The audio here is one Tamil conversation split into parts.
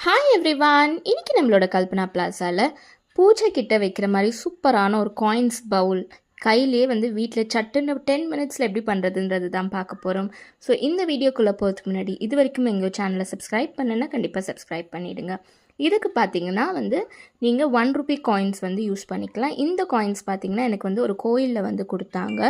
ஹாய் எவ்ரிவான், இன்னைக்கு நம்மளோட கல்பனா பிளாஸாவில் பூஜை கிட்ட வைக்கிற மாதிரி சூப்பரான ஒரு காயின்ஸ் பவுல் கையிலேயே வீட்டில் சட்டுன்னு 10 மினிட்ஸில் எப்படி பண்ணுறதுன்றது தான் பார்க்க போகிறோம். ஸோ இந்த வீடியோக்குள்ளே போகிறதுக்கு முன்னாடி இது வரைக்கும் எங்கள் சேனலை சப்ஸ்கிரைப் பண்ணுன்னா கண்டிப்பாக சப்ஸ்கிரைப் பண்ணிவிடுங்க. இதுக்கு பார்த்தீங்கன்னா நீங்கள் 1 ரூபி காயின்ஸ் யூஸ் பண்ணிக்கலாம். இந்த காயின்ஸ் பார்த்தீங்கன்னா எனக்கு ஒரு கோயிலில் கொடுத்தாங்க.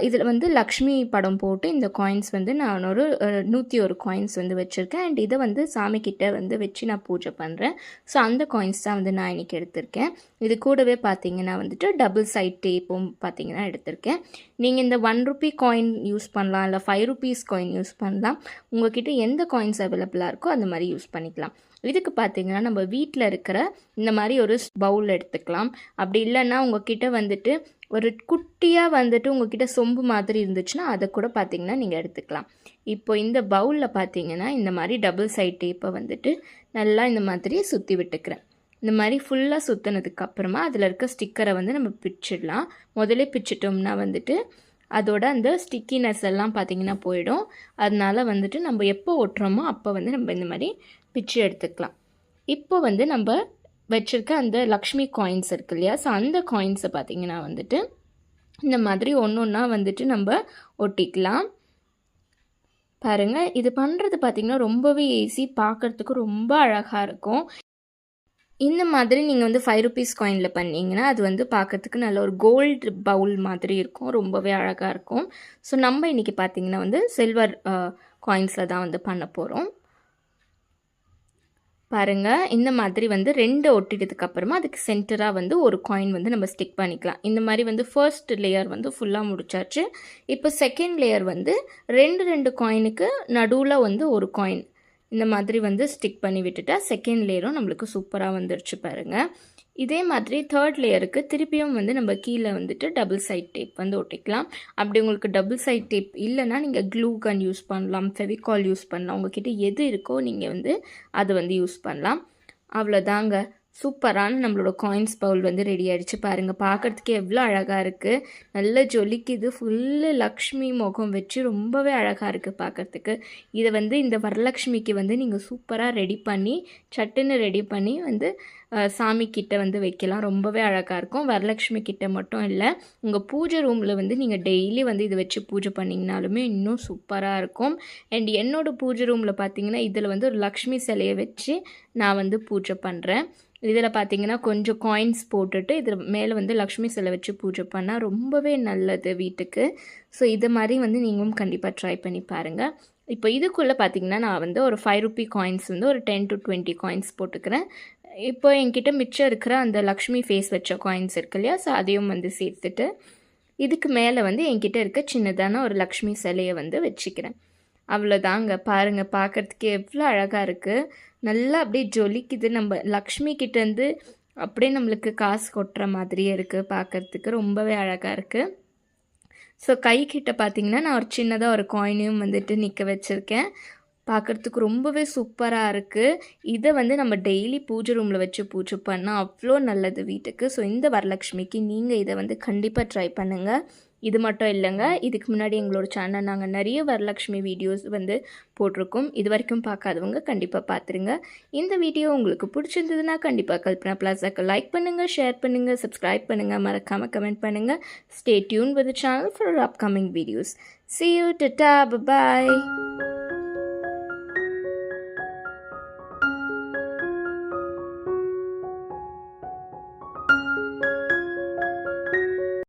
இதில் லக்ஷ்மி படம் போட்டு இந்த காயின்ஸ் நான் ஒரு 101 காயின்ஸ் வச்சுருக்கேன். அண்ட் இதை சாமிக்கிட்ட வச்சு நான் பூஜை பண்ணுறேன். ஸோ அந்த காயின்ஸ் தான் நான் இன்றைக்கி எடுத்திருக்கேன். இது கூடவே பார்த்தீங்கன்னா டபுள் சைட் டேப்பும் பார்த்தீங்கன்னா எடுத்திருக்கேன். நீங்கள் இந்த 1 ரூபி காயின் யூஸ் பண்ணலாம், இல்லை 5 ருபீஸ் காயின் யூஸ் பண்ணலாம். உங்கள்கிட்ட எந்த காயின்ஸ் அவைலபிளாக இருக்கோ அந்த மாதிரி யூஸ் பண்ணிக்கலாம். இதுக்கு பார்த்தீங்கன்னா நம்ம வீட்டில் இருக்கிற இந்த மாதிரி ஒரு பவுல் எடுத்துக்கலாம். அப்படி இல்லைன்னா உங்ககிட்ட ஒரு குட்டியாக உங்ககிட்ட சொம்பு மாதிரி இருந்துச்சுன்னா அதை கூட பார்த்தீங்கன்னா நீங்கள் எடுத்துக்கலாம். இப்போ இந்த பவுலில் பார்த்தீங்கன்னா இந்த மாதிரி டபுள் சைட் டேப்பை நல்லா இந்த மாதிரி சுற்றி விட்டுக்கிறேன். இந்த மாதிரி ஃபுல்லாக சுற்றினதுக்கப்புறமா அதில் இருக்க ஸ்டிக்கரை நம்ம பிச்சிடலாம். முதலே பிச்சிட்டோம்னா அதோட அந்த ஸ்டிக்கினஸ் எல்லாம் பார்த்திங்கன்னா போயிடும். அதனால் நம்ம எப்போ ஒட்டுறோமோ அப்போ நம்ம இந்த மாதிரி பிச்சு எடுத்துக்கலாம். இப்போ நம்ம வச்சுருக்க அந்த லக்ஷ்மி காயின்ஸ் இருக்கு இல்லையா, ஸோ அந்த காயின்ஸை பார்த்திங்கன்னா இந்த மாதிரி ஒன்று ஒன்றா நம்ம ஒட்டிக்கலாம். பாருங்கள், இது பண்ணுறது பார்த்திங்கன்னா ரொம்பவே ஈஸி, பார்க்குறதுக்கு ரொம்ப அழகாக இருக்கும். இந்த மாதிரி நீங்கள் 5 ருபீஸ் காயினில் பண்ணிங்கன்னா அது பார்க்கறதுக்கு நல்ல ஒரு கோல்டு பவுல் மாதிரி இருக்கும், ரொம்பவே அழகாக இருக்கும். ஸோ நம்ம இன்றைக்கி பார்த்திங்கன்னா சில்வர் காயின்ஸில் தான் பண்ண போகிறோம். பாருங்கள், இந்த மாதிரி 2 ஒட்டிட்டதுக்கப்புறமா அதுக்கு சென்டராக ஒரு காயின் நம்ம ஸ்டிக் பண்ணிக்கலாம். இந்த மாதிரி ஃபர்ஸ்ட் லேயர் ஃபுல்லாக முடிச்சாச்சு. இப்போ செகண்ட் லேயர் 2 காயினுக்கு நடுவில் ஒரு காயின் இந்த மாதிரி ஸ்டிக் பண்ணி விட்டுட்டா செகண்ட் லேயரும் நம்மளுக்கு சூப்பராக வந்துருச்சு பாருங்கள். இதே மாதிரி தேர்ட் லேயருக்கு திருப்பியும் நம்ம கீழே டபுள் சைட் டேப் ஒட்டிக்கலாம். அப்படி உங்களுக்கு டபுள் சைட் டேப் இல்லைன்னா நீங்கள் க்ளூ கன் யூஸ் பண்ணலாம், ஃபெவிகால் யூஸ் பண்ணலாம். உங்கள்கிட்ட எது இருக்கோ நீங்கள் அதை யூஸ் பண்ணலாம். அவ்வளோதாங்க, சூப்பரான நம்மளோட காயின்ஸ் பவுல் ரெடி ஆகிடுச்சு. பாருங்கள், பார்க்குறதுக்கே எவ்வளோ அழகாக இருக்குது, நல்ல ஜொலிக்குது. ஃபுல்லு லக்ஷ்மி முகம் வச்சு ரொம்பவே அழகாக இருக்குது பார்க்குறதுக்கு. இதை இந்த வரலக்ஷ்மிக்கு நீங்கள் சூப்பராக ரெடி பண்ணி சட்டுன்னு ரெடி பண்ணி சாமி கிட்ட வைக்கலாம். ரொம்பவே அழகாக இருக்கும். வரலக்ஷ்மி கிட்ட மட்டும் இல்லை, உங்கள் பூஜை ரூமில் நீங்கள் டெய்லி இதை வச்சு பூஜை பண்ணிங்கனாலுமே இன்னும் சூப்பராக இருக்கும். அண்ட் என்னோடய பூஜை ரூமில் பார்த்திங்கன்னா இதில் ஒரு லக்ஷ்மி சிலையை வச்சு நான் பூஜை பண்ணுறேன். இதில் பார்த்தீங்கன்னா கொஞ்சம் காயின்ஸ் போட்டுட்டு இதில் மேலே லக்ஷ்மி சிலை வச்சு பூஜை பண்ணால் ரொம்பவே நல்லது வீட்டுக்கு. ஸோ இது மாதிரி நீங்களும் கண்டிப்பாக ட்ரை பண்ணி பாருங்கள். இப்போ இதுக்குள்ளே பார்த்தீங்கன்னா நான் ஒரு 5 ருபி காயின்ஸ் ஒரு 10 to 20 காயின்ஸ் போட்டுக்கிறேன். இப்போ என்கிட்ட மிச்சம் இருக்கிற அந்த லக்ஷ்மி ஃபேஸ் வச்ச காயின்ஸ் இருக்கு இல்லையா, ஸோ அதையும் சேர்த்துட்டு இதுக்கு மேலே என்கிட்ட இருக்க சின்னதான ஒரு லக்ஷ்மி சிலையை வச்சுக்கிறேன். அவ்வளோதாங்க, பாருங்கள், பார்க்குறதுக்கு எவ்வளோ அழகாக இருக்குது, நல்லா அப்படியே ஜொலிக்குது. நம்ம லக்ஷ்மி கிட்டேருந்து அப்படியே நம்மளுக்கு காசு கொட்டுற மாதிரியே இருக்குது, பார்க்குறதுக்கு ரொம்பவே அழகாக இருக்குது. ஸோ கைக்கிட்ட பார்த்திங்கன்னா நான் ஒரு சின்னதாக ஒரு காயினையும் நிற்க வச்சுருக்கேன். பார்க்குறதுக்கு ரொம்பவே சூப்பராக இருக்குது. இதை நம்ம டெய்லி பூஜை ரூமில் வச்சு பூஜை பண்ணால் அவ்வளோ நல்லது வீட்டுக்கு. ஸோ இந்த வரலக்ஷ்மிக்கு நீங்கள் இதை கண்டிப்பாக ட்ரை பண்ணுங்கள். இது மட்டும் இல்லைங்க, இதுக்கு முன்னாடி எங்களோட சேனல் நாங்கள் நிறைய வரலக்ஷ்மி வீடியோஸ் போட்டிருக்கோம். இது வரைக்கும் பார்க்காதவங்க கண்டிப்பாக பார்த்துருங்க. இந்த வீடியோ உங்களுக்கு பிடிச்சிருந்ததுன்னா கண்டிப்பாக கல்பனா பிளாஸாக்கு லைக் பண்ணுங்கள், ஷேர் பண்ணுங்கள், சப்ஸ்கிரைப் பண்ணுங்கள், மறக்காமல் கமெண்ட் பண்ணுங்கள். Stay tune with the channel for upcoming videos. See you, tata, bye bye.